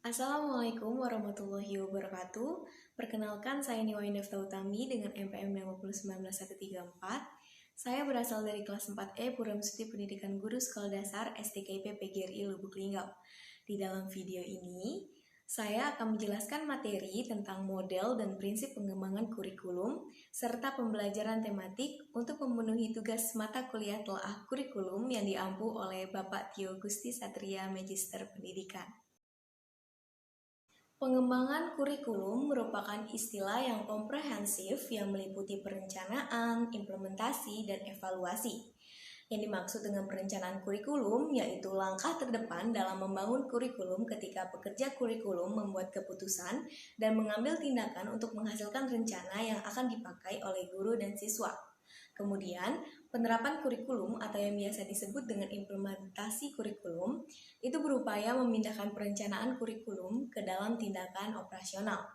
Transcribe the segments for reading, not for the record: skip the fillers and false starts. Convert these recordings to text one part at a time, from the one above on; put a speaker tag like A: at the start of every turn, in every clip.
A: Assalamualaikum warahmatullahi wabarakatuh. Perkenalkan, saya Niwa Indefta Utami dengan NPM 50134. Saya berasal dari kelas 4E Puramestuti Pendidikan Guru Sekolah Dasar STKIP PGRI Lubuk Linggau. Di dalam video ini, saya akan menjelaskan materi tentang model dan prinsip pengembangan kurikulum serta pembelajaran tematik untuk memenuhi tugas mata kuliah telaah kurikulum yang diampu oleh Bapak Tio Gusti Satria Magister Pendidikan. Pengembangan kurikulum merupakan istilah yang komprehensif yang meliputi perencanaan, implementasi, dan evaluasi. Yang dimaksud dengan perencanaan kurikulum yaitu langkah terdepan dalam membangun kurikulum ketika pekerja kurikulum membuat keputusan dan mengambil tindakan untuk menghasilkan rencana yang akan dipakai oleh guru dan siswa. Kemudian, penerapan kurikulum atau yang biasa disebut dengan implementasi kurikulum itu berupaya memindahkan perencanaan kurikulum ke dalam tindakan operasional.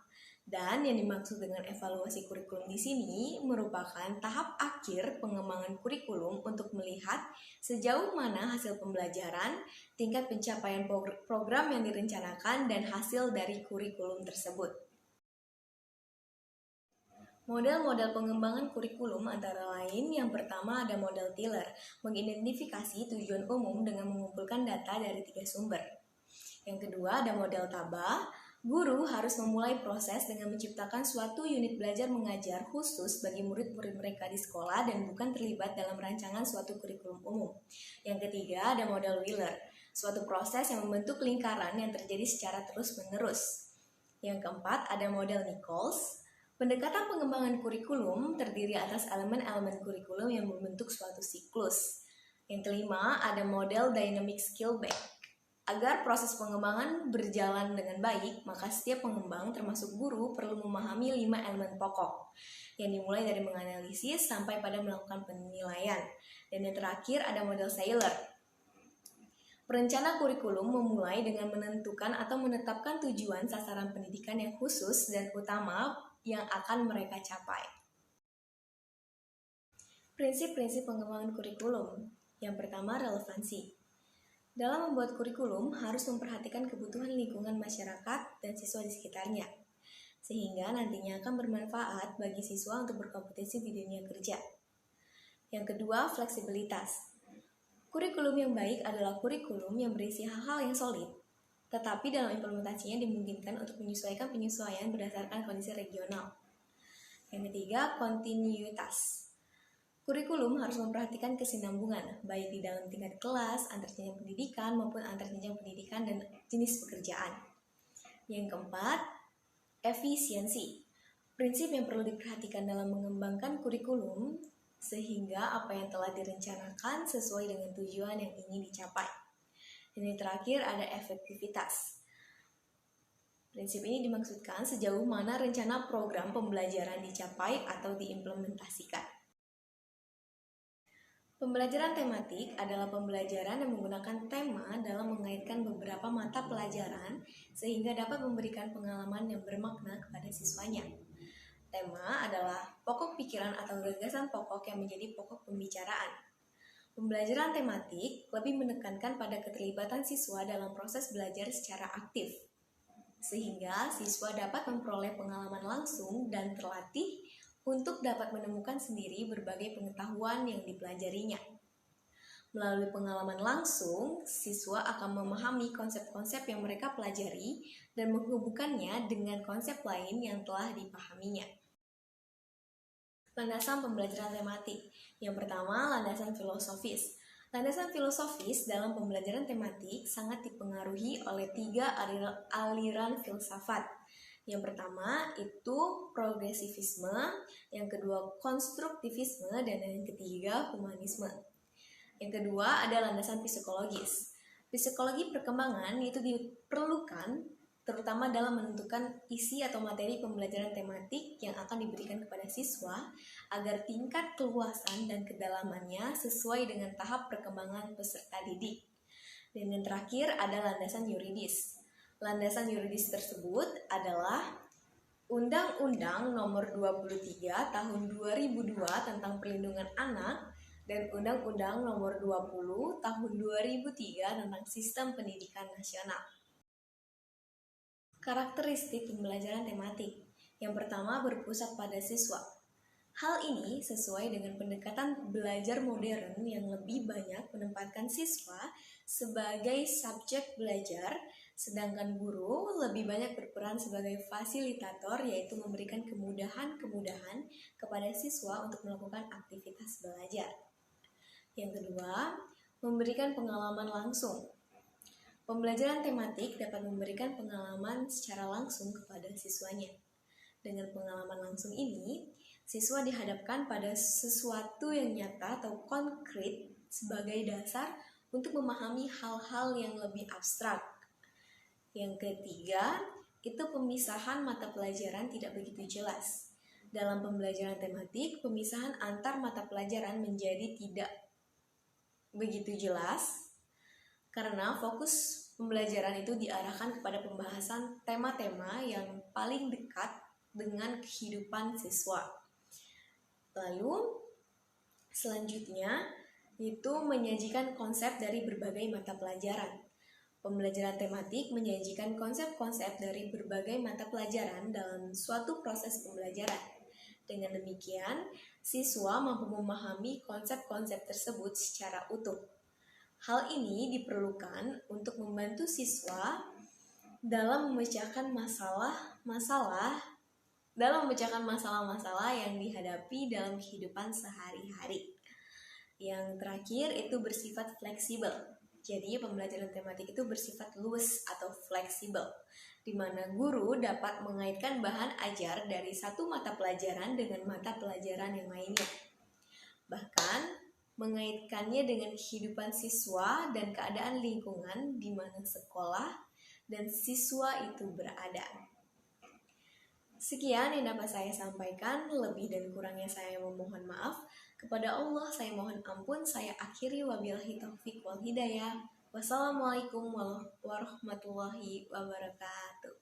A: Dan yang dimaksud dengan evaluasi kurikulum di sini merupakan tahap akhir pengembangan kurikulum untuk melihat sejauh mana hasil pembelajaran, tingkat pencapaian program yang direncanakan, dan hasil dari kurikulum tersebut. Model-model pengembangan kurikulum antara lain yang pertama ada model Tiller, mengidentifikasi tujuan umum dengan mengumpulkan data dari 3 sumber. Yang kedua ada model Taba, guru harus memulai proses dengan menciptakan suatu unit belajar mengajar khusus bagi murid-murid mereka di sekolah dan bukan terlibat dalam rancangan suatu kurikulum umum. Yang ketiga ada model Wheeler, suatu proses yang membentuk lingkaran yang terjadi secara terus-menerus. Yang keempat ada model Nichols. Pendekatan pengembangan kurikulum terdiri atas elemen-elemen kurikulum yang membentuk suatu siklus. Yang kelima, ada model Dynamic Skill Bank. Agar proses pengembangan berjalan dengan baik, maka setiap pengembang termasuk guru perlu memahami 5 elemen pokok, yang dimulai dari menganalisis sampai pada melakukan penilaian. Dan yang terakhir ada model Sailor. Perencana kurikulum memulai dengan menentukan atau menetapkan tujuan sasaran pendidikan yang khusus dan utama yang akan mereka capai. Prinsip-prinsip pengembangan kurikulum. Yang pertama, relevansi. Dalam membuat kurikulum harus memperhatikan kebutuhan lingkungan masyarakat dan siswa di sekitarnya, sehingga nantinya akan bermanfaat bagi siswa untuk berkompetisi di dunia kerja. Yang kedua, fleksibilitas. Kurikulum yang baik adalah kurikulum yang berisi hal-hal yang solid, tetapi dalam implementasinya dimungkinkan untuk menyesuaikan penyesuaian berdasarkan kondisi regional. Yang ketiga, kontinuitas. Kurikulum harus memperhatikan kesinambungan, baik di dalam tingkat kelas, antar jenjang pendidikan, maupun antar jenjang pendidikan dan jenis pekerjaan. Yang keempat, efisiensi. Prinsip yang perlu diperhatikan dalam mengembangkan kurikulum, sehingga apa yang telah direncanakan sesuai dengan tujuan yang ingin dicapai. Dan yang terakhir ada efektivitas. Prinsip ini dimaksudkan sejauh mana rencana program pembelajaran dicapai atau diimplementasikan. Pembelajaran tematik adalah pembelajaran yang menggunakan tema dalam mengaitkan beberapa mata pelajaran sehingga dapat memberikan pengalaman yang bermakna kepada siswanya. Tema adalah pokok pikiran atau gagasan pokok yang menjadi pokok pembicaraan. Pembelajaran tematik lebih menekankan pada keterlibatan siswa dalam proses belajar secara aktif, sehingga siswa dapat memperoleh pengalaman langsung dan terlatih untuk dapat menemukan sendiri berbagai pengetahuan yang dipelajarinya. Melalui pengalaman langsung, siswa akan memahami konsep-konsep yang mereka pelajari dan menghubungkannya dengan konsep lain yang telah dipahaminya. Landasan pembelajaran tematik. Yang pertama, landasan filosofis. Landasan filosofis dalam pembelajaran tematik sangat dipengaruhi oleh 3 aliran filsafat. Yang pertama itu progresivisme, yang kedua konstruktivisme, dan yang ketiga humanisme. Yang kedua ada landasan psikologis. Psikologi perkembangan itu diperlukan terutama dalam menentukan isi atau materi pembelajaran tematik yang akan diberikan kepada siswa agar tingkat keluasan dan kedalamannya sesuai dengan tahap perkembangan peserta didik. Dan yang terakhir ada landasan yuridis. Landasan yuridis tersebut adalah Undang-Undang Nomor 23 Tahun 2002 tentang Perlindungan Anak dan Undang-Undang Nomor 20 Tahun 2003 tentang Sistem Pendidikan Nasional. Karakteristik pembelajaran tematik. Yang pertama berpusat pada siswa. Hal ini sesuai dengan pendekatan belajar modern yang lebih banyak menempatkan siswa sebagai subjek belajar, sedangkan guru lebih banyak berperan sebagai fasilitator, yaitu memberikan kemudahan-kemudahan kepada siswa untuk melakukan aktivitas belajar. Yang kedua, memberikan pengalaman langsung. Pembelajaran tematik dapat memberikan pengalaman secara langsung kepada siswanya. Dengan pengalaman langsung ini, siswa dihadapkan pada sesuatu yang nyata atau konkret sebagai dasar untuk memahami hal-hal yang lebih abstrak. Yang ketiga, itu pemisahan mata pelajaran tidak begitu jelas. Dalam pembelajaran tematik, pemisahan antar mata pelajaran menjadi tidak begitu jelas karena fokus pembelajaran itu diarahkan kepada pembahasan tema-tema yang paling dekat dengan kehidupan siswa. Lalu selanjutnya itu menyajikan konsep dari berbagai mata pelajaran. Pembelajaran tematik menyajikan konsep-konsep dari berbagai mata pelajaran dalam suatu proses pembelajaran. Dengan demikian, siswa mampu memahami konsep-konsep tersebut secara utuh. Hal ini diperlukan untuk membantu siswa dalam memecahkan masalah-masalah yang dihadapi dalam kehidupan sehari-hari. Yang terakhir itu bersifat fleksibel. Jadi pembelajaran tematik itu bersifat luas atau fleksibel, di mana guru dapat mengaitkan bahan ajar dari satu mata pelajaran dengan mata pelajaran yang lainnya. Bahkan mengaitkannya dengan kehidupan siswa dan keadaan lingkungan di mana sekolah dan siswa itu berada. Sekian yang dapat saya sampaikan, lebih dan kurangnya saya memohon maaf. Kepada Allah saya mohon ampun, saya akhiri wabillahi taufik wal hidayah. Wassalamualaikum warahmatullahi wabarakatuh.